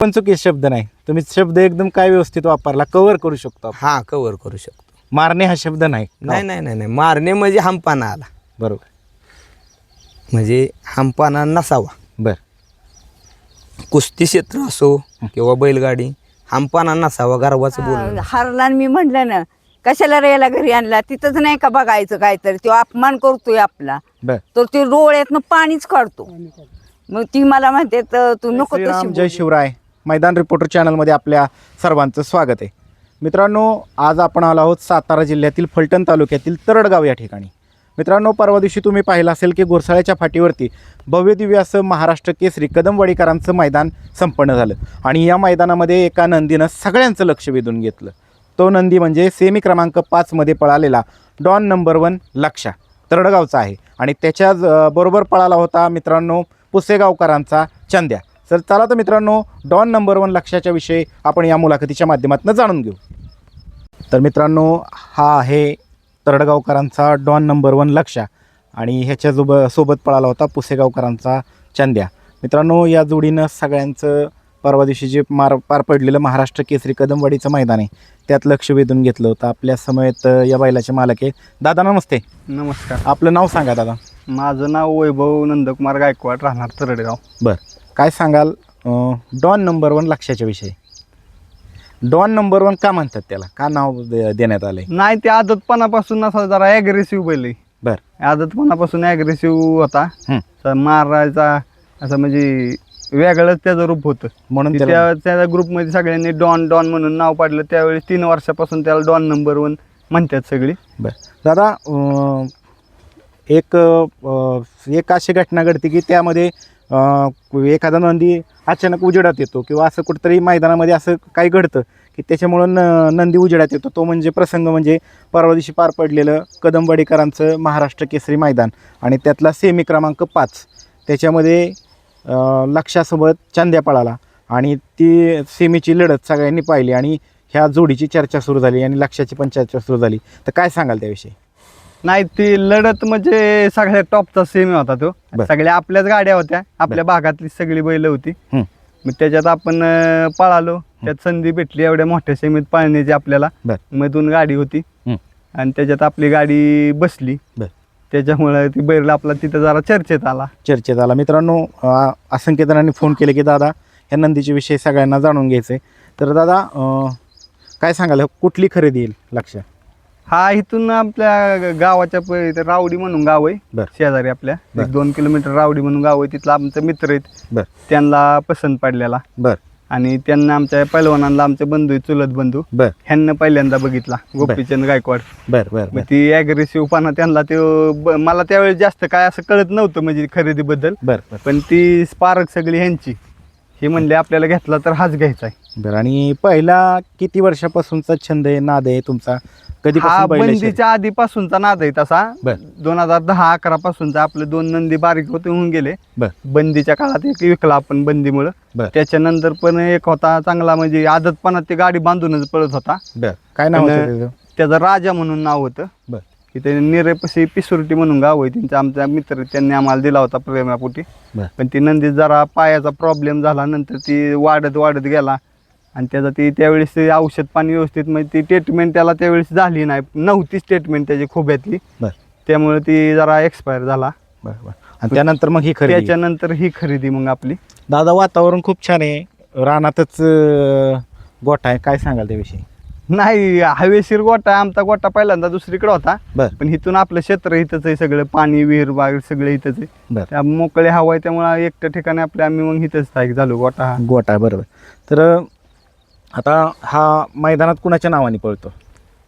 पण चुकीचे शब्द नाही, तुम्ही शब्द एकदम काय व्यवस्थित वापरला, कव्हर करू शकतो आपण. हा कव्हर करू शकतो. मारणे हा शब्द नाही. नाही नाही नाही नाही मारणे म्हणजे हमपाना आला, बरोबर. म्हणजे हमपाना नसावा. बर. कुस्ती क्षेत्र असो किंवा बैलगाडी, हमपाना नसावा, गर्वाचं बोलणं. हरला आणि मी म्हटलं ना कशाला रेला घरी आणला, तिथंच नाही का बघायचं काहीतरी, तो अपमान करतोय आपला. बर. तर ते डोळ्यातनं पाणीच काढतो. मग ती मला म्हणते तू नको तशी श्रीराम, जय बोलू. शिवराय. मैदान रिपोर्टर चॅनलमध्ये आपल्या सर्वांचं स्वागत आहे. मित्रांनो, आज आपण आलो आहोत सातारा जिल्ह्यातील फलटण तालुक्यातील तरडगाव या ठिकाणी. मित्रांनो, परवा दिवशी तुम्ही पाहिलं असेल की घोरसाळ्याच्या फाटीवरती भव्य दिव्य असं महाराष्ट्र केसरी कदमवाडीकरांचं मैदान संपन्न झालं आणि या मैदानामध्ये एका नंदीनं सगळ्यांचं लक्ष वेधून घेतलं. तो नंदी म्हणजे सेमी क्रमांक 5 मध्ये पळालेला डॉन नंबर 1 लक्षा, तरडगावचा आहे. आणि त्याच्या बरोबर पळाला होता मित्रांनो पुसेगावकरांचा चंद्या. तर चला तर मित्रांनो, डॉन नंबर 1 लक्षाच्या विषयी आपण या मुलाखतीच्या माध्यमातून जाणून घेऊ. तर मित्रांनो, हा आहे तरडगावकरांचा डॉन नंबर 1 लक्षा आणि ह्याच्या सोबत पळाला होता पुसेगावकरांचा चंद्या. मित्रांनो, या जोडीनं सगळ्यांचं परवा दिवशी जे पार पडलेलं महाराष्ट्र केसरी कदमवाडीचं मैदान आहे त्यात लक्ष वेधून घेतलं होतं. आपल्या समवेत या बैलाचे मालक आहे. दादा नमस्ते. नमस्कार. आपलं नाव सांगा दादा. माझं नाव वैभव नंदकुमार गायकवाड, राहणार तरडगाव. बरं, काय सांगाल डॉन नंबर 1 लक्षाच्या विषयी? डॉन नंबर 1 का म्हणतात, त्याला का नाव देण्यात आलंय? नाही, ते आदतपणापासून असा जरा ॲग्रेसिव्ह बैल आहे. बरं. आदतपणापासून ॲग्रेसिव्ह होता. तर मारायचा असं म्हणजे वेगळंच त्याचं रूप होतं, म्हणून त्या ग्रुपमध्ये सगळ्यांनी डॉन डॉन म्हणून नाव पाडलं. त्यावेळी 3 वर्षापासून त्याला डॉन नंबर 1 म्हणतात सगळी. बरं दादा, एक अशी घटना घडते की त्यामध्ये एखादा नंदी अचानक उजेडात येतो किंवा असं कुठंतरी मैदानामध्ये असं काही घडतं की त्याच्यामुळं नंदी उजेडात येतो. तो म्हणजे प्रसंग म्हणजे परवा दिवशी पार पडलेलं कदमवाडीकरांचं महाराष्ट्र केसरी मैदान आणि त्यातला सेमी क्रमांक 5 त्याच्यामध्ये लक्षासोबत चंद्या पळाला आणि ती सेमीची लढत सगळ्यांनी पाहिली आणि ह्या जोडीची चर्चा सुरू झाली आणि लक्षाची पण चर्चा सुरू झाली. तर काय सांगाल त्याविषयी? नाही, ती लढत म्हणजे सगळ्यात टॉपचा सेमी होता तो. सगळ्या आपल्याच गाड्या होत्या, आपल्या भागातली सगळी बैल होती. मग त्याच्यात आपण पळालो, त्यात संधी भेटली एवढ्या मोठ्या सेमीत पळण्याची आपल्याला. मधून गाडी होती आणि त्याच्यात आपली गाडी बसली, त्याच्यामुळे ती बैल आपला तिथं जरा चर्चेत आला. मित्रांनो, असंख्य जणांनी फोन केले की दादा ह्या नंदीच्या विषयी सगळ्यांना जाणून घ्यायचं आहे. तर दादा काय सांगाल, कुठली खरेदी येईल लक्ष? हा इथून आपल्या गावाच्या रावडी म्हणून गाव आहे शेजारी आपल्या, 1-2 किलोमीटर रावडी म्हणून गाव आहे. तिथला आमचे मित्र आहेत, त्यांना पसंत पडलेला. आणि त्यांना आमच्या पैलवानांना आमचे बंधू चुलत बंधू ह्यांना पहिल्यांदा बघितला, गोपीचंद गायकवाड. ती ॲग्रेसिव्हपणा त्यांना ते मला त्यावेळेस जास्त काय असं कळत नव्हतं म्हणजे खरेदीबद्दल. पण ती स्पार्क सगळी ह्यांची, हे म्हणले आपल्याला घेतला तर हाच घ्यायचा आहे. बरं, आणि पहिला किती वर्षापासूनचा छंद आहे, नाद आहे तुमचा? हा बंदीच्या आधीपासूनचा नाद आहे तसा. 2010-11 पासूनचा आपले 2 नंदी बारीक होते होऊन गेले. बंदीच्या काळात एक विकला आपण बंदीमुळं. त्याच्यानंतर पण एक होता चांगला, म्हणजे आदतपणात ती गाडी बांधूनच पळत होता. काय नाव होतं त्याचं? राजा म्हणून नाव होतं. की ते निरेपशी पिसुर्टी म्हणून गाव आहे त्यांचं, आमचा मित्र त्यांनी आम्हाला दिला होता प्रेमापोटी. पण ती नंदी जरा पायाचा प्रॉब्लेम झाला, नंतर ती वाढत गेला आणि त्याचा ती त्यावेळेस ते औषध पाणी व्यवस्थित म्हणजे ती ट्रीटमेंट त्याला त्यावेळेस झाली नव्हतीच ट्रीटमेंट त्याची खोब्यातली. त्यामुळे ती जरा एक्सपायर झाला. आणि त्यानंतर मग त्याच्यानंतर ही खरेदी मग आपली. दादा, वातावरण खूप छान आहे, रानातच गोठा आहे, काय सांगाल त्याविषयी? नाही, हवेशीर गोठा, आमचा गोठा पहिल्यांदा दुसरीकडे होता. पण इथून आपलं क्षेत्र इथंच आहे, सगळं पाणी विहीर बाग सगळं इथंच आहे. त्या मोकळे हवा आहे, त्यामुळे एकट्या ठिकाणी आपल्या आम्ही मग इथंच स्थायिक झालो. गोठा बरोबर. तर आता हा मैदानात कुणाच्या नावाने पळतो?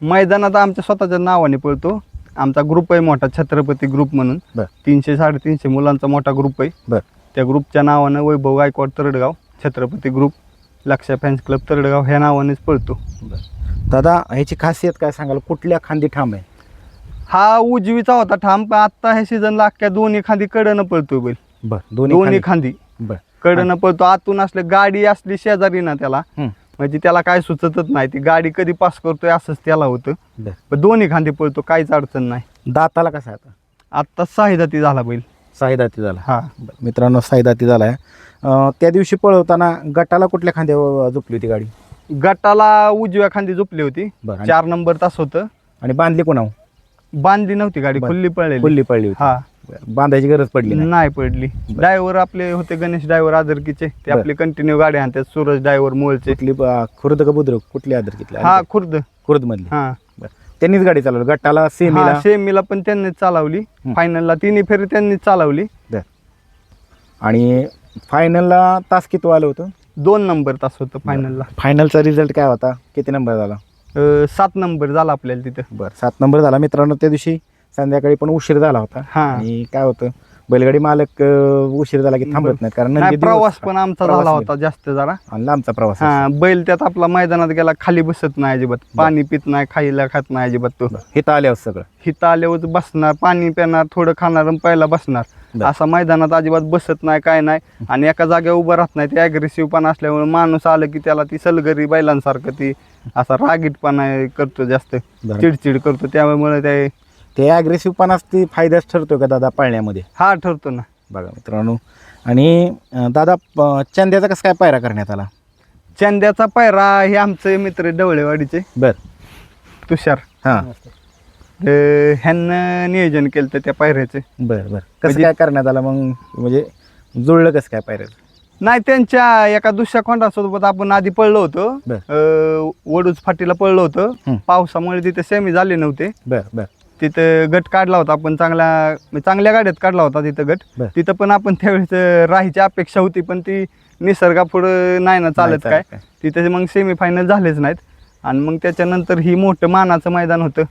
मैदानात आमच्या स्वतःच्या नावाने पळतो. आमचा ग्रुप आहे मोठा, छत्रपती ग्रुप म्हणून. 300-350 मुलांचा मोठा ग्रुप आहे. त्या ग्रुपच्या नावानं वैभव गायकवाड तरडगाव छत्रपती ग्रुप लक्षा फॅन्स क्लब तरडगाव ह्या नावानेच पळतो. दादा, ह्याची खासियत काय सांगाल? कुठल्या खांदी ठाम आहे? हा उजवीचा होता ठाम, पण आता ह्या सीझनला अख्ख्या दोन्ही खांदी कडनं पळतो बैल. दोन्ही खांदी कडनं पळतो. आतून असले गाडी असली शेजारी ना त्याला, म्हणजे त्याला काय सुचतच नाही, ती गाडी कधी पास करतोय असंच त्याला होतं. पण दोन्ही खांदी पळतो, काहीच अडचण नाही. दाताला कसा आहे आता? 6 दाती झाला बैल. साईदाती झाला. हा बरं. मित्रांनो साईदाती झाला आहे. त्या दिवशी पळवताना गटाला कुठल्या खांद्यावर झोपली होती गाडी? गटाला उजव्या खांदी झोपली होती. बरं. आणि- 4 नंबर तास होतं. आणि बांधली कोणावर? बांधली नव्हती गाडी, बरं. खुल्ली पळलेली. खुल्ली पडली होती. हा बरं. बांधायची गरज पडली नाही. नाही पडली. ड्रायव्हर आपले होते गणेश ड्रायव्हर आदरकीचे, ते बरं. आपले कंटिन्यू गाडी आणतात. सूरज ड्रायव्हर मूळचे. कुठली खुर्द का बुद्रुक कुठली आदर घेतली? हा खुर्द. खुर्द मधली. हा त्यांनीच गाडी चालवली गटाला सेमीला. सेमीला पण त्यांनीच चालवली. फायनलला तिन्ही फेरी त्यांनीच चालवली. आणि फायनलला तास किती आलं होतं? 2 नंबर तास होतं फायनलला. फायनलचा रिझल्ट काय होता? किती नंबर झाला? 7 नंबर झाला आपल्याला तिथं. बरं 7 नंबर झाला. मित्रांनो त्या दिवशी संध्याकाळी पण उशीर झाला होता. हा. आणि काय होतं बैलगाडी मालक उशीर झाला की थांबत नाहीत, कारण नाही, नंदी दिवस- प्रवास पण आमचा प्रवास झाला बैल. होता जास्त जरा. आणि लांबचा प्रवास हा बैल त्यात आपला मैदानात गेला, खाली बसत नाही अजिबात. पाणी पित नाही, खायला खात नाही अजिबात तो. हिथं आल्यावर सगळं. हिथं आल्यावर बसणार, पाणी पिणार, थोडं खाणार आणि पहिला बसणार. बरं. असा मैदानात अजिबात बसत नाही, काय नाही. आणि एका जागेवर उभं राहत नाही. ते अग्रेसिव्ह पण असल्यामुळे माणूस आलं की त्याला ती सलगरी बैलांसारखं ती असा रागीटपणा करतो, जास्त बरं. चिडचिड करतो. त्यामुळे ते अग्रेसिव्ह पण असते, फायदाच ठरतो का दादा पाळण्यामध्ये? हा ठरतो ना. बघा मित्रांनो. आणि दादा चंद्याचा कसं काय पायरा करण्यात आला? चंद्याचा पायरा हे आमचे मित्र डवळेवाडीचे बरं. तुषार, हां. ह्यांना नियोजन केलं तर त्या पायऱ्याचे. बरं बरं. कसं काय करण्यात आलं मग? म्हणजे जुळलं कसं काय पायऱ्याचं? नाही, त्यांच्या एका दुसऱ्या खोंडासोबत आपण आधी पळलो होतो. वडूज फाटीला पळलो होतो. पावसामुळे तिथे सेमी झाले नव्हते. बरं बरं. तिथं गट काढला होता आपण, चांगल्या गाड्यात काढला होता तिथं गट. बरं. तिथं पण आपण त्यावेळेस राहायची अपेक्षा होती, पण ती निसर्गापुढं नाही ना चालत काय. तिथे मग सेमीफायनल झालेच नाहीत. आणि मग त्याच्यानंतर ही मोठं मानाचं मैदान होतं.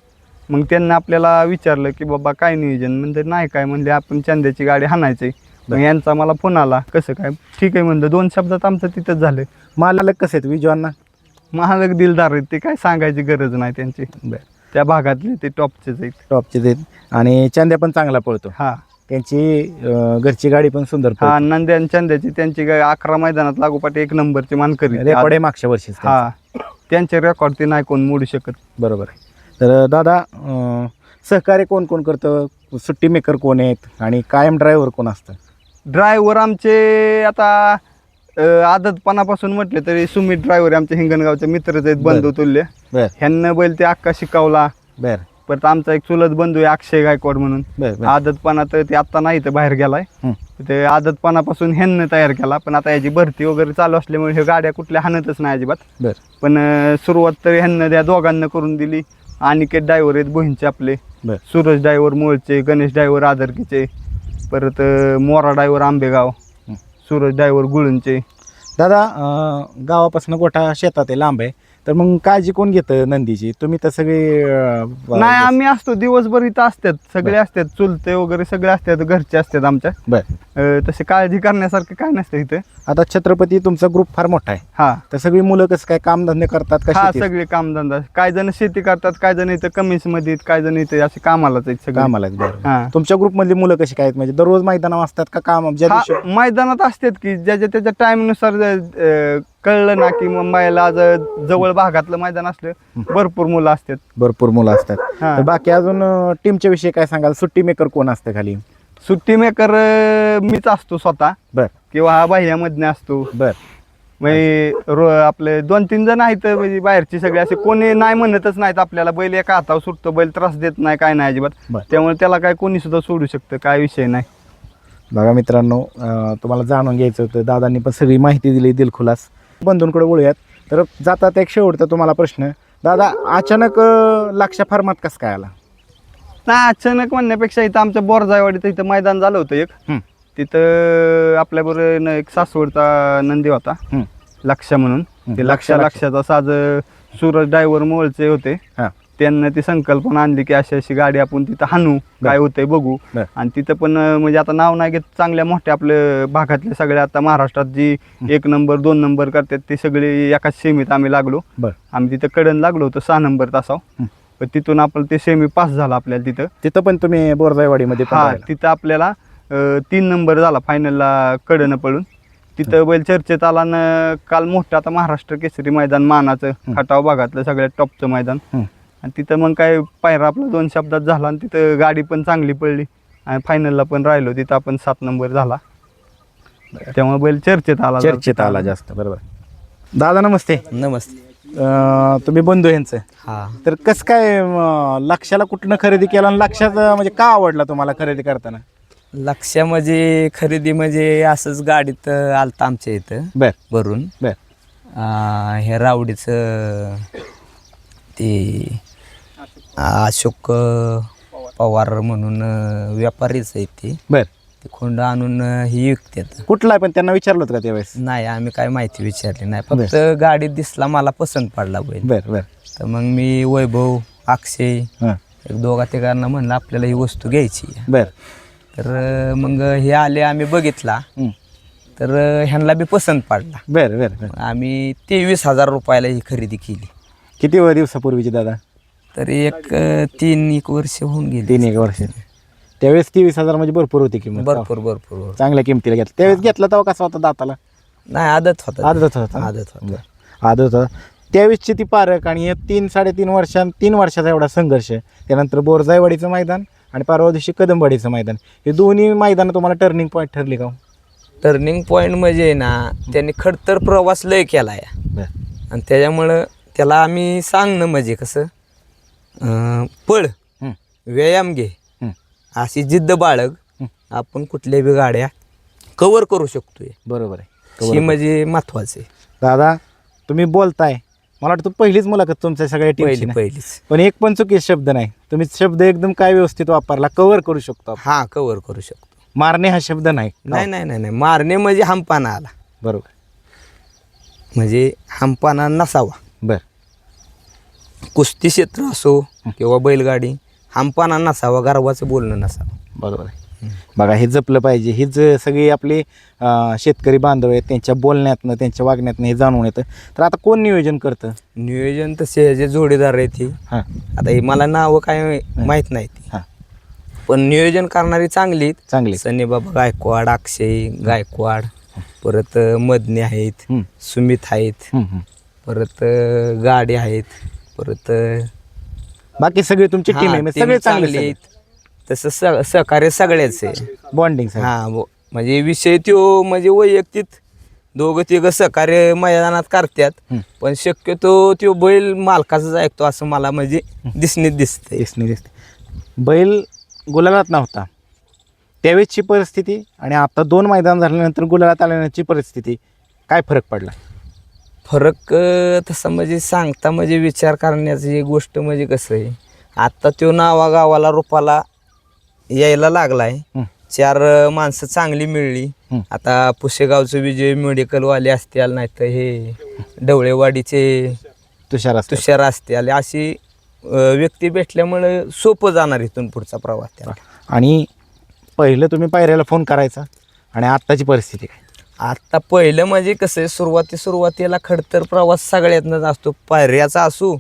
मग त्यांना आपल्याला विचारलं की बाबा काय नियोजन? म्हणजे नाही काय म्हणले, आपण चंद्याची गाडी हाणायची. मग यांचा मला फोन आला, कसं काय? ठीक आहे म्हणलं. 2 शब्दात आमचं तिथंच झालं. मालक कसे आहेत विजवांना? महालक दिलदार आहेत ते, काय सांगायची गरज नाही त्यांची. बरं. त्या भागातले ते टॉपचेच आहेत. टॉपचे आहेत. आणि चंद्या पण चांगला पळतो. हा त्यांची घरची गाडी पण सुंदर हा नंद्या आणि चंद्याची त्यांची 11 मैदानात लागोपाठ 1 नंबरची मानकरी. रेकॉर्ड आहे मागच्या वर्षी. हा त्यांचे रेकॉर्ड ते नाही कोण मोडू शकत. बरोबर आहे. तर दादा सहकार्य कोण कोण करतं? सुट्टी मेकर कोण आहेत आणि कायम ड्रायव्हर कोण असतं? ड्रायव्हर आमचे आता आदतपणापासून म्हटले तरी सुमित ड्रायव्हर आमचे हिंगणगावचे मित्रच आहेत, बंधू तुल्य. बरं ह्यांना बैल ते अक्का शिकवला. बरं परत आमचा एक चुलत बंधू आहे अक्षय गायकवाड म्हणून. बरं आदतपणा तर ते आत्ता नाही तर बाहेर गेलाय. ते आदतपणापासून ह्यांना तयार केला, पण आता याची भरती वगैरे चालू असल्यामुळे हे गाड्या कुठल्या हाणतच नाही अजिबात. बरं. पण सुरुवात तर ह्यांना त्या दोघांना करून दिली. अनिकेत ड्रायव्हर आहेत बोहींचे आपले. बरं. सूरज ड्रायव्हर मूळचे, गणेश ड्रायव्हर आदरकीचे, परत मोरा ड्रायव्हर आंबेगाव, सूरज ड्रायव्हर गुळूंचे. दादा गावापासून गोठा शेतात आहे, लांब आहे, तर मग काळजी कोण घेतं नंदीची? तुम्ही तर सगळे नाही, आम्ही असतो दिवसभर इथं असतात, सगळे असतात, चुलते वगैरे सगळे असतात, घरचे असतात आमच्या. बरं. तसे काळजी करण्यासारखं काय नसतं इथं. आता छत्रपती तुमचा ग्रुप फार मोठा आहे. हा तर सगळी मुलं कसं काय कामधंदे करतात का? हा शेतीत? सगळे कामधंदा. काय जण शेती करतात, काय जण इथं कमीस मध्ये, काय जण इथे असे कामालाच आहेत सगळे. कामाला आहेत. बरं. हा तुमच्या ग्रुप मधली मुलं कशी काय आहेत? म्हणजे दररोज मैदानावर असतात का? काम ज्या दिवशी मैदानात असतात की ज्याच्या त्याच्या टाइमनुसार कळलं ना की मुंबईला आज जवळ भागातलं मैदान असलं, भरपूर मुलं असतात. भरपूर मुलं असतात. हा. तर बाकी अजून टीमच्या विषयी काय सांगाल? सुट्टी मेकर कोण असतं खाली? सुट्टी मेकर मीच असतो स्वतः, बर किंवा हा बाह्यामधने असतो. बर. म्हणजे आपले 2-3 जण आहेत, म्हणजे बाहेरची सगळे असे कोणी नाही म्हणतच नाहीत आपल्याला. बैल एका हातावर सुटतो, बैल त्रास देत नाही, काय नाही अजिबात. बरं. त्यामुळे त्याला काय कोणी सुद्धा सोडू शकतं, काय विषय नाही. बघा मित्रांनो, तुम्हाला जाणून घ्यायचं होतं, दादांनी पण सगळी माहिती दिली दिलखुलास. बंधूंकडे बोलूयात. तर जातात एक शेवटचा तुम्हाला प्रश्न, दादा अचानक लक्ष फार्मात कसं काय आला? नाही, अचानक म्हणण्यापेक्षा इथं आमच्या बोरजायवाडीत इथं मैदान झालं होतं एक. तिथं आपल्याबरोबर एक सासवडचा नंदी होता, लक्ष्या म्हणून. ते लक्षाचा साज सूरज ड्रायव्हर मोळचे होते. त्यांना ती संकल्पना आणली की अशी अशी गाडी आपण तिथं हाणू, काय होतंय बघू. आणि तिथं पण म्हणजे आता नाव नाही घेत, चांगल्या मोठ्या आपल्या भागातले सगळे आता महाराष्ट्रात जी 1 नंबर 2 नंबर करतात ते सगळे एकाच सेमीत आम्ही लागलो. आम्ही तिथं कडन लागलो होतो 6 नंबर तासाव. तिथून आपण ते सेमी पास झाला आपल्याला. तिथं पण तुम्ही बोरजाईवाडीमध्ये? हा, तिथं आपल्याला 3 नंबर झाला फायनलला कडनं पळून. तिथं बैल चर्चेत आला न. काल मोठं आता महाराष्ट्र केसरी मैदान मानाचं, खटाव भागातलं सगळ्यात टॉपचं मैदान. आणि तिथं मग काय पायरा आपला 2 शब्दात झाला, आणि तिथं गाडी पण चांगली पडली. आणि फायनलला पण राहिलो तिथं आपण 7 नंबर झाला. त्यामुळे बैल चर्चेत आला जास्त. बरोबर. दादा नमस्ते. नमस्ते. तुम्ही बंधू यांचं, हा, तर कसं काय लक्षाला कुठनं खरेदी केला आणि लक्षात म्हणजे का आवडला तुम्हाला खरेदी करताना? लक्ष्या म्हणजे खरेदी म्हणजे असंच गाडीत आलता आमच्या इथं बर भरून. बर हे रावडीचं ते अशोक पवार म्हणून व्यापारीच आहे ते. बर. ते खोंड आणून ही विकतात. कुठला आहे पण त्यांना विचारलं होतं का त्यावेळेस? नाही, आम्ही काय माहिती विचारली नाही, फक्त गाडीत दिसला, मला पसंत पडला बैल. बर बर. तर मग मी वैभव, अक्षय हां. एक दोघा तिघांना म्हणलं आपल्याला ही वस्तू घ्यायची आहे. बर. तर मग हे आले, आम्ही बघितला, तर ह्यांना बी पसंत पडला. बर बर बर. आम्ही 23,000 रुपयाला ही खरेदी केली. किती दिवसापूर्वीची दादा? तरी एक 3-1 वर्ष होऊन गेली. 3-1 वर्ष. त्यावेळेस 23,000 म्हणजे भरपूर होती किंमत. भरपूर चांगल्या किमतीला घेतला. त्यावेळेस घेतला तेव्हा कसा होता दाताला? नाही, आदत होता. आदत होता. आदत होता. आदत होता. त्यावेळेसची ती पारख आणि हे 3 वर्षाचा एवढा संघर्ष, त्यानंतर बोरजाईवाडीचं मैदान आणि परवा दिवशी कदमवाडीचं मैदान, हे दोन्ही मैदान तुम्हाला टर्निंग पॉईंट ठरली का? टर्निंग पॉईंट म्हणजे ना, त्यांनी खडतर प्रवास लय केला आहे आणि त्याच्यामुळं त्याला आम्ही सांगणं म्हणजे कसं, पळ, व्यायाम घे, अशी जिद्द बाळग, आपण कुठल्या बी गाड्या कव्हर करू शकतोय. बरोबर आहे. ही म्हणजे महत्वाचं आहे. दादा तुम्ही बोलताय, मला वाटतं पहिलीच मुलाखत तुमच्या सगळ्या टीमची ना? पहिलीच. पण एक पण चुकीचा शब्द नाही. तुम्ही शब्द एकदम काय व्यवस्थित वापरला, कव्हर करू शकतो आपण. हा, कव्हर करू शकतो. मारणे हा शब्द नाही. नाही, मारणे म्हणजे हमपाना आला, बरोबर, म्हणजे हमपाना नसावा. बर. कुस्ती क्षेत्र असो किंवा बैलगाडी, हमपाना नसावा, गर्वाचं बोलणं नसावं. बरोबर आहे. बघा, हे जपलं पाहिजे. हीच सगळी आपली शेतकरी बांधव आहेत, त्यांच्या बोलण्यातनं, त्यांच्या वागण्यातनं हे जाणून येतं. तर आता कोण नियोजन करतं? नियोजन तसे जे जोडीदार आहे ती, हां आता हे मला नावं काय माहीत नाही ती, हां पण नियोजन करणारी चांगली चांगली. सनीबाबा गायकवाड, अक्षय गायकवाड, परत मदने आहेत, सुमित आहेत, परत गाडी आहेत, परत बाकी सगळे तुमची टीम आहे, सगळे चांगले आहेत. तसं सहकार्य सगळ्याच आहे. बॉन्डिंग. हा, म्हणजे विषय तो म्हणजे वैयक्तिक दोघं तिघं सहकार्य मैदानात करतात, पण शक्यतो तो बैल मालकाचाच ऐकतो असं मला म्हणजे दिसते. बैल गुलालात नव्हता त्यावेळेसची परिस्थिती आणि आता 2 मैदान झाल्यानंतर गुलालात आल्यानंतरची परिस्थिती, काय फरक पडला? फरक तसं म्हणजे सांगता म्हणजे विचार करण्याची गोष्ट म्हणजे कसं आहे, आत्ता तो नावागावाला रूपाला यायला लागलाय. 4 माणसं चांगली मिळली. आता पुशेगावचं विजय मेडिकलवाले असतील, नाही तर हे ढवळेवाडीचे तुषार असतील, अशी व्यक्ती भेटल्यामुळे सोपं जाणार इथून पुढचा प्रवास त्याला. आणि पहिलं तुम्ही पायऱ्याला फोन करायचा आणि आत्ताची परिस्थिती काय? आता पहिलं म्हणजे कसं आहे, सुरुवातीला खडतर प्रवास सगळ्यातनंच असतो, पायऱ्याचा असो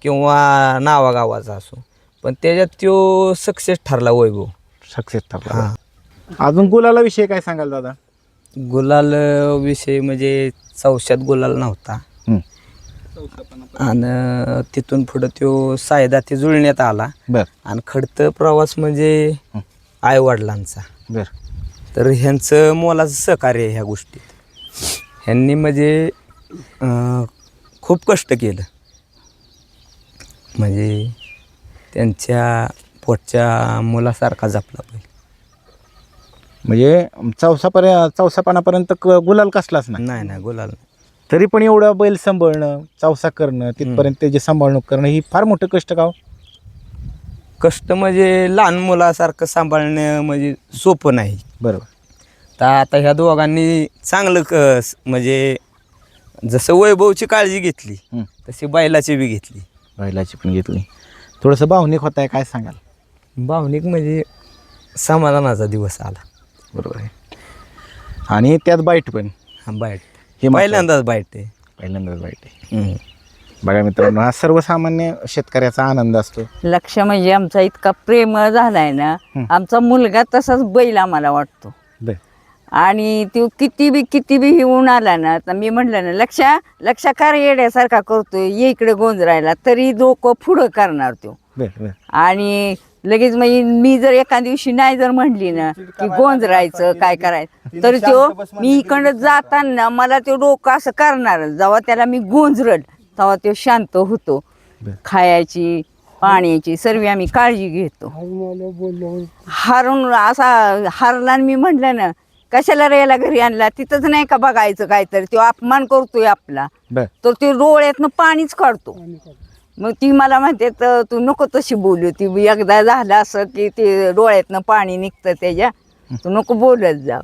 किंवा नावागावाचा असो, पण त्याच्यात तो सक्सेस ठरला. वैभव सक्सेस ठरला. अजून गुलाला विषय काय सांगाल दादा? गुलाल विषय म्हणजे 400त गुलाल नव्हता आणि तिथून पुढं तो सायदा ते जुळण्यात आला. बर. आणि खडतर प्रवास म्हणजे आई वडिलांचा. बर. तर ह्यांचं मोलाचं सहकार्य आहे ह्या गोष्टीत. ह्यांनी म्हणजे खूप कष्ट केलं, म्हणजे त्यांच्या पोटच्या मुलासारखा जपला पाहिजे. म्हणजे चौसापणापर्यंत गुलाल कसलाच नाही गुलाल. तरी पण एवढं बैल सांभाळणं, चौसा करणं, तिथपर्यंत त्याची सांभाळणूक करणं ही फार मोठं कष्ट का? कष्ट म्हणजे लहान मुलासारखं सांभाळणं म्हणजे सोपं नाही. बरोबर. तर आता ह्या दोघांनी चांगलं म्हणजे जसं वैभवची काळजी घेतली तशी बैलाची बी घेतली. बैलाची पण घेतली. थोडंसं भावनिक होत आहे, काय सांगाल? भावनिक म्हणजे समाधानाचा दिवस आला. बरोबर आहे. आणि त्यात बाईट पण. बाईट हे पहिल्यांदाच बाईट आहे. पहिल्यांदाच बाईट आहे. बघा मित्रांनो, हा सर्वसामान्य शेतकऱ्याचा आनंद असतो. लक्ष म्हणजे आमचा इतका प्रेम झालाय ना, आमचा मुलगा तसाच बैल आम्हाला वाटतो. आणि तो किती बी हिवून आला ना, तर मी म्हटलं ना, लक्षा कार येड्यासारखा करतोय, ये इकडे गोंजरायला, तरी डोकं पुढं करणार तो. आणि लगेच म्हणजे मी जर एका दिवशी नाही जर म्हणली ना की गोंजरायचं काय करायचं तर तो मी इकडं जाताना मला तो डोकं असं करणार जेव्हा त्याला मी गोंजरल तेव्हा तो शांत होतो. खायची पाण्याची सर्व आम्ही काळजी घेतो. हारून असा हारला आणि मी म्हटलं ना कशाला रे याला घरी आणला तिथंच नाही का बघायचं काहीतरी तो अपमान करतोय आपला तर ते डोळ्यातनं पाणीच काढतो. मग ती मला म्हणते तर तू नको तशी बोलू ती एकदा झालं असं की ते डोळ्यातनं पाणी निघतं त्याच्या तू नको बोलत जा.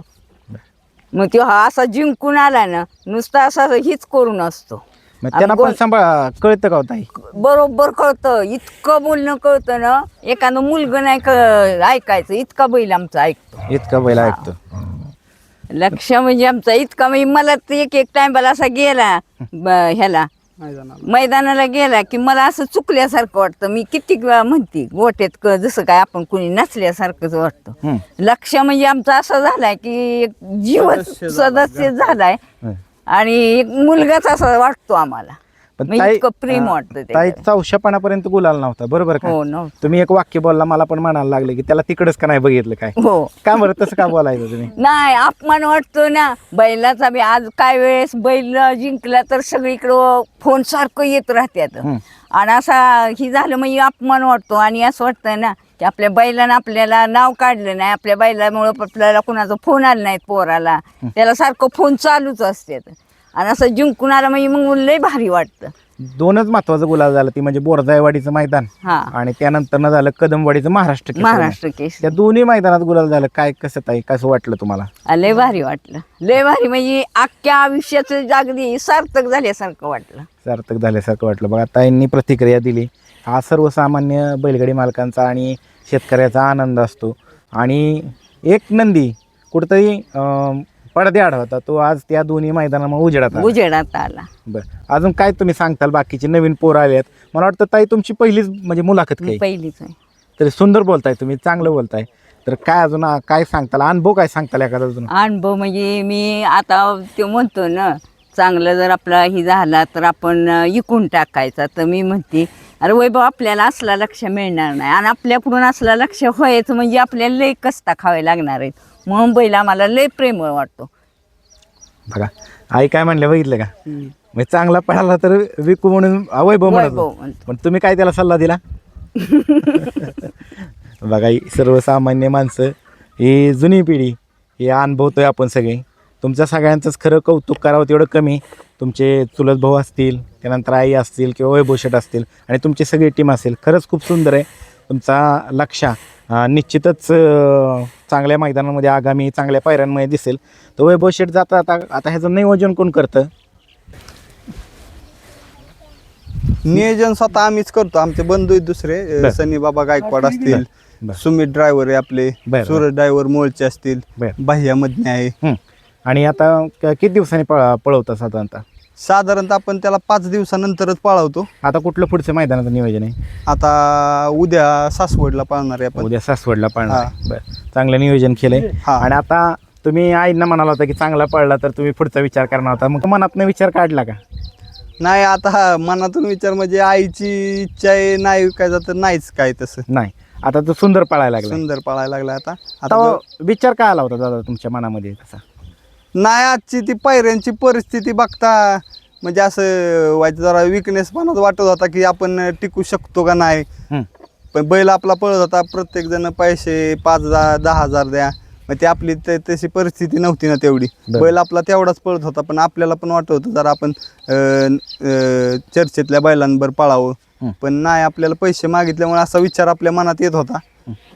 मग तो हा असा जिंकून आला ना नुसता असा हीच करून असतो. मग त्यांना पण सांभाळ कळतं का ताई? बरोबर कळतं इतकं बोलणं कळतं ना एखादं मुलगं नाही ऐकायचं इतका बैल आमचा ऐकतो. इतका बैल ऐकतो. लक्ष म्हणजे आमचा इतका म्हणजे मला एक टाइमला असा गेला ह्याला मैदानाला गेला की मला असं चुकल्यासारखं वाटतं. मी किती वेळा म्हणते गोट्यात जसं काय आपण कुणी नसल्यासारखंच वाटतं. लक्ष म्हणजे आमचा असा झालाय की एक जीव सदस्य झालाय आणि एक मुलगाच असा वाटतो आम्हाला. इतकं प्रेम वाटतं ताई चौशापणापर्यंत गुलाल नव्हता बरोबर का? हो नव्हतं. तुम्ही एक वाक्य बोलला मला पण म्हणायला लागले की त्याला तिकडच का नाही बघितलं काय? हो का बरं तसं का बोलायचं तुम्ही? नाही अपमान वाटतो ना बैलाचा बी. आज काय वेळेस बैल जिंकला तर सगळीकडं फोन सारखं येत राहत्यात आणि असा ही झालं म्हणजे अपमान वाटतो. आणि असं वाटतं ना की आपल्या बैलानं आपल्याला नाव काढलं नाही आपल्या बैलामुळं आपल्याला कुणाचा फोन आला नाही पोराला त्याला सारखं फोन चालूच असतात आणि असं जिंकून आलं म्हणजे मग लय भारी वाटतं. दोनच महत्वाचं गुलाल झालं ती म्हणजे बोरजाईवाडीचं मैदान हा आणि त्यानंतर झालं कदमवाडीचं महाराष्ट्र केसरी. त्या दोन्ही मैदानात गुलाल झालं. काय कसं ताई कसं वाटलं तुम्हाला? लय भारी वाटलं. लय भारी म्हणजे अख्ख्या आयुष्याचं जागदी सार्थक झाल्यासारखं वाटलं. सार्थक झाल्यासारखं वाटलं. बघा ताईंनी प्रतिक्रिया दिली. हा सर्वसामान्य बैलगाडी मालकांचा आणि शेतकऱ्याचा आनंद असतो. आणि एक नंदी कुठंतरी पडद्याआड होता तो आज त्या दोन्ही मैदानामध्ये उजेडात आला. बरं अजून काय तुम्ही सांगताल? बाकीचे नवीन पोरं आलेत. मला वाटतं ताई तुमची पहिलीच म्हणजे मुलाखत काय? पहिलीच आहे. तरी सुंदर बोलताय तुम्ही चांगलं बोलताय. तर काय अजून काय सांगताल? अनुभव काय सांगताल एखादा अजून? अनुभव म्हणजे मी आता ते म्हणतो ना चांगलं जर आपला ही झाला तर आपण इकून टाकायचा. तर मी म्हणते अरे वैभव आपल्याला असला लक्ष मिळणार नाही आणि आपल्याकडून असला लक्ष व्हायचं म्हणजे आपल्याला लय कष्टा खावे लागणार आहेत. म्हणून बैल आम्हाला लय प्रेमळ वाटतो. बघा आई काय म्हणले बघितलं का? म्हणजे चांगला पळाला तर विकू म्हणून वैभव म्हणतो. पण तुम्ही काय त्याला सल्ला दिला? बघा ही सर्वसामान्य माणसं ही जुनी पिढी ही अनुभवतोय आपण सगळे. तुमच्या सगळ्यांचंच खरं कौतुक करावं तेवढं कमी. तुमचे चुलत भाऊ असतील त्यानंतर आई असतील किंवा वैभव शेठ असतील आणि तुमची सगळी टीम असेल. खरंच खूप सुंदर आहे तुमचा लक्ष. निश्चितच चांगल्या मैदानामध्ये आगामी चांगल्या पायऱ्यांमध्ये दिसेल. तर वैभव शेठ जाता आता ह्याचं नियोजन कोण करतं? नियोजन स्वतः आम्हीच करतो. आमचे बंधू आहेत दुसरे सनी बाबा गायकवाड असतील, सुमित ड्रायव्हर आहे आपले, सूरज ड्रायव्हर मोळचे असतील, बाह्या मधने आहे. आणि आता किती दिवसांनी पळवता साधारणतः आपण त्याला 5 दिवसानंतरच पळवतो. आता कुठलं पुढचं मैदानाचं नियोजन आहे? आता उद्या सासवडला पळणार आहे आपण. उद्या सासवडला पळणार. बरं चांगलं नियोजन केलंय. आणि आता तुम्ही आईंना म्हणाला होता की चांगला पळला तर तुम्ही पुढचा विचार करणार होता. मग मनातनं विचार काढला का? नाही आता मनातून विचार म्हणजे आईची इच्छा आहे नाही काय तर नाहीच काय तसं नाही. आता तो सुंदर पळायला लागला. सुंदर पळायला लागला. आता विचार काय आला होता दादा तुमच्या मनामध्ये तसा? नाही आजची ती पायऱ्यांची परिस्थिती बघता म्हणजे असं व्हायचं जरा विकनेस पण वाटत होता की आपण टिकू शकतो का नाही. पण बैल आपला पळत होता. प्रत्येक जण पैसे 5,000-10,000 द्या. मग ती आपली तशी परिस्थिती नव्हती ना तेवढी. बैल आपला तेवढाच पळत होता. पण आपल्याला पण वाटत होतं जरा आपण चर्चेतल्या बैलांवर पळावं. पण नाही आपल्याला पैसे मागितल्यामुळे असा विचार आपल्या मनात येत होता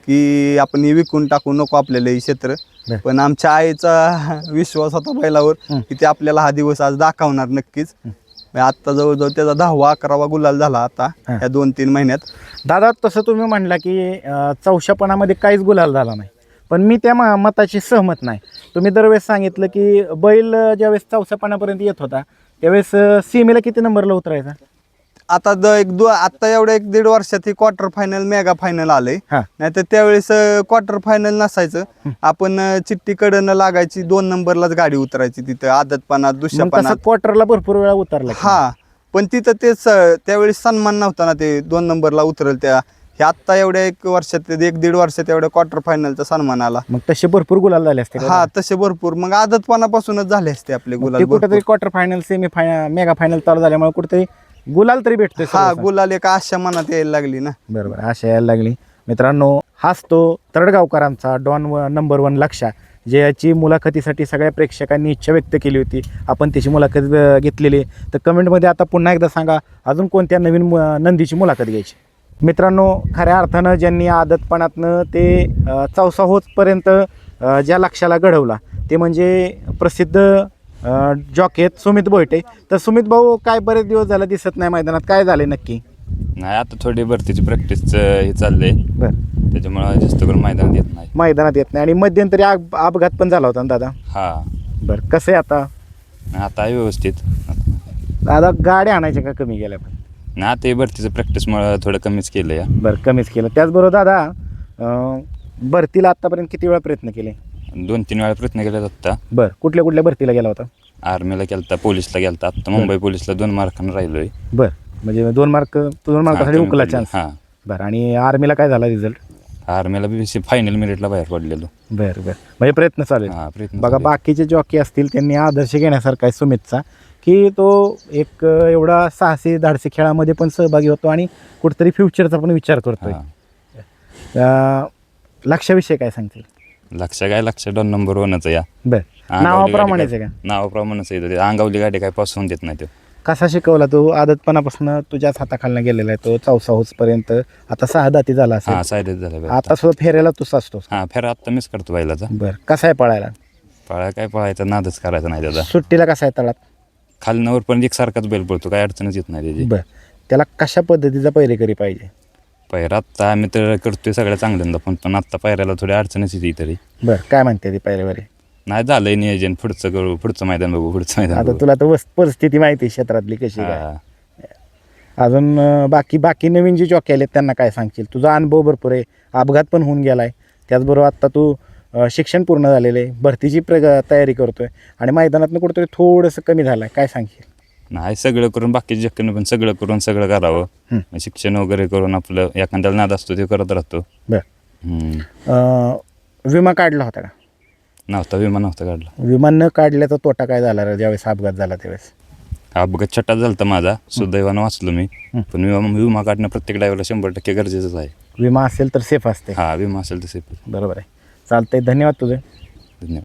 की आपण हे विकून टाकू नको आपल्याला हे क्षेत्र. पण आमच्या आईचा विश्वास होता बैलावर की ते आपल्याला हा दिवस आज दाखवणार नक्कीच. आता जवळजवळ त्याचा 10वा-11वा गुलाल झाला आता या 2-3 महिन्यात. दादा तसं तुम्ही म्हणला की चौशापणामध्ये काहीच गुलाल झाला नाही. पण मी त्या मताशी सहमत नाही. तुम्ही दरवेळेस सांगितलं की बैल ज्यावेळेस चौशापणापर्यंत येत होता त्यावेळेस सीमेला किती नंबरला उतरायचा? आता आता एवढ्या 1-1.5 वर्षात ही क्वार्टर फायनल मेगा फायनल आलंय. नाहीतर त्यावेळेस क्वार्टर फायनल नसायचं. आपण चिठ्ठी कडनं लागायची 2 नंबरलाच गाडी उतरायची तिथं आदतपणात दुष्यपणात. क्वार्टरला भरपूर वेळा उतरला. हा पण तिथं तेच त्यावेळेस सन्मान नव्हता ना ते 2 नंबरला उतरल त्या हे आत्ता एवढ्या 1 वर्षात 1-1.5 वर्षात एवढ्या क्वार्टर फायनलचा सन्मान आला. मग तसे भरपूर गुलाल झाले असते का? हा तसे भरपूर मग आदतपणापासूनच झाले असते आपले मग गुलाल ते भरपूर. कुठेतरी quarter final semi final mega final चालू झाल्यामुळे कुठेतरी गुलाल तरी भेटतोय हा सर्वसाधारण. गुलाल एक आशा मनात यायला लागली ना. बरोबर अशा यायला लागली. मित्रांनो हाच तो तरडगावकरांचा डॉन नंबर 1 लक्षा, ज्याची मुलाखतीसाठी सगळ्या प्रेक्षकांनी इच्छा व्यक्त केली होती. आपण त्याची मुलाखत घेतलेली. तर कमेंटमध्ये आता पुन्हा एकदा सांगा अजून कोणत्या नवीन नंदीची मुलाखत घ्यायची. मित्रांनो खऱ्या अर्थानं ज्यांनी आदतपणातनं ते चौसा होतपर्यंत ज्या लक्षाला घडवला ते म्हणजे प्रसिद्ध जॉकी आहेत सुमित बोयटे. तर सुमित भाऊ काय बरेच दिवस झाले दिसत नाही मैदानात, काय झाले नक्की? नाही आता थोडी भरतीची प्रॅक्टिसचं हे चाललंय, बरं त्याच्यामुळे जास्त करून मैदानात येत नाही. मैदानात येत नाही आणि मध्यंतरी अपघात पण झाला होता ना दादा? हा बरं कसं आहे आता? आता आहे व्यवस्थित. दादा गाड्या आणायच्या का कमी गेल्या पण? नाही आता हे भरतीचं प्रॅक्टिसमुळे थोडं कमीच केलं या. बरं कमीच केलं. त्याचबरोबर दादा भरतीला आत्तापर्यंत किती वेळा प्रयत्न केले? 2-3 वेळा प्रयत्न केला आत्ता. बरं कुठल्या कुठल्या भरतीला गेला होता? आर्मीला गेलता, पोलीसला गेलता, आता मुंबई पोलीसला 2 मार्कांना राहिलोय. बरं म्हणजे 2 मार्कासाठी कमी उकला पडले. चान्स. हा बरं आणि आर्मीला काय झाला रिझल्ट? आर्मीला बीसी फायनल मेरिटला बाहेर पडलेलो. बरं बरं म्हणजे प्रयत्न चालू आहे. हा प्रयत्न बघा चालू आहे. बाकीचे जॉकी असतील त्यांनी आदर्श घेण्यासारखा आहे सुमितचा, की तो एक एवढा साहसी धाडसी खेळामध्ये पण सहभागी होतो आणि कुठेतरी फ्युचरचा पण विचार करतोय. हा. लक्षाविषयी काय सांगतील? लक्ष 2 नंबर 1च या. बरं अंगावली नावाप्रमाणेच गाडी आहे का? नावाप्रमाणेच आहे ते. अंगावली गाडी काय पासून देत नाही तो. कसा शिकवला तो? आदतपणापासून तुझ्याच हाताखालनं गेलेला आहे तो चौसा होसपर्यंत, आता 6 दाती झाला हा असेल. सायदेच झालं. आता सुद्धा फेऱ्याला तूच असतो. हा फेरा आत्ता मिस करतो बैलाचा. बरं कसा आहे पळायला? काय पळायचा नादच करायचा नाही त्याचा. सुट्टीला कसा आहे तळात? खालनावर पण एकसारखाच बैल पळतो, काय अडचणच येत नाही त्याची. बरं त्याला कशा पद्धतीचा पहिरेकरी पाहिजे? पहिरा आत्ता आम्ही तर करतोय सगळ्या चांगल्यांदा, पण आत्ता पायऱ्याला थोडी अडचणच येते तरी. बरं काय म्हणते ती पहिरेवरी? नाही झालंय नियोजन, पुढचं करू, पुढचं मैदान बघू, पुढचं मैदान आता बघू. तुला तर परिस्थिती माहिती आहे क्षेत्रातली कशी काय. हा. अजून बाकी नवीन जे जॉकी आले त्यांना काय सांगशील? तुझा अनुभव भरपूर आहे, अपघात पण होऊन गेलाय, त्याचबरोबर आत्ता तू शिक्षण पूर्ण झालेलं आहे, भरतीची तयारी करतोय आणि मैदानातनं कुठेतरी थोडंसं कमी झालं आहे, काय सांगशील? नाही सगळं करून बाकीचे जक्कनं पण सगळं करून सगळं करावं. शिक्षण वगैरे करून आपलं एखाद्याला नाद असतो ते करत राहतो. बरं विमा काढला होता का? नव्हता विमा नव्हता काढला. विमा न काढल्याचा तोटा काय झाला रे ज्यावेळेस अपघात झाला त्यावेळेस? अपघात छटा झालता माझा, सुदैवानं वाचलो मी. पण विमा काढणं प्रत्येक ड्रायव्हरला 100% गरजेचंच आहे. विमा असेल तर सेफ असते. हा विमा असेल तर सेफ. बरोबर आहे. चालतंय, धन्यवाद तुझे. धन्यवाद.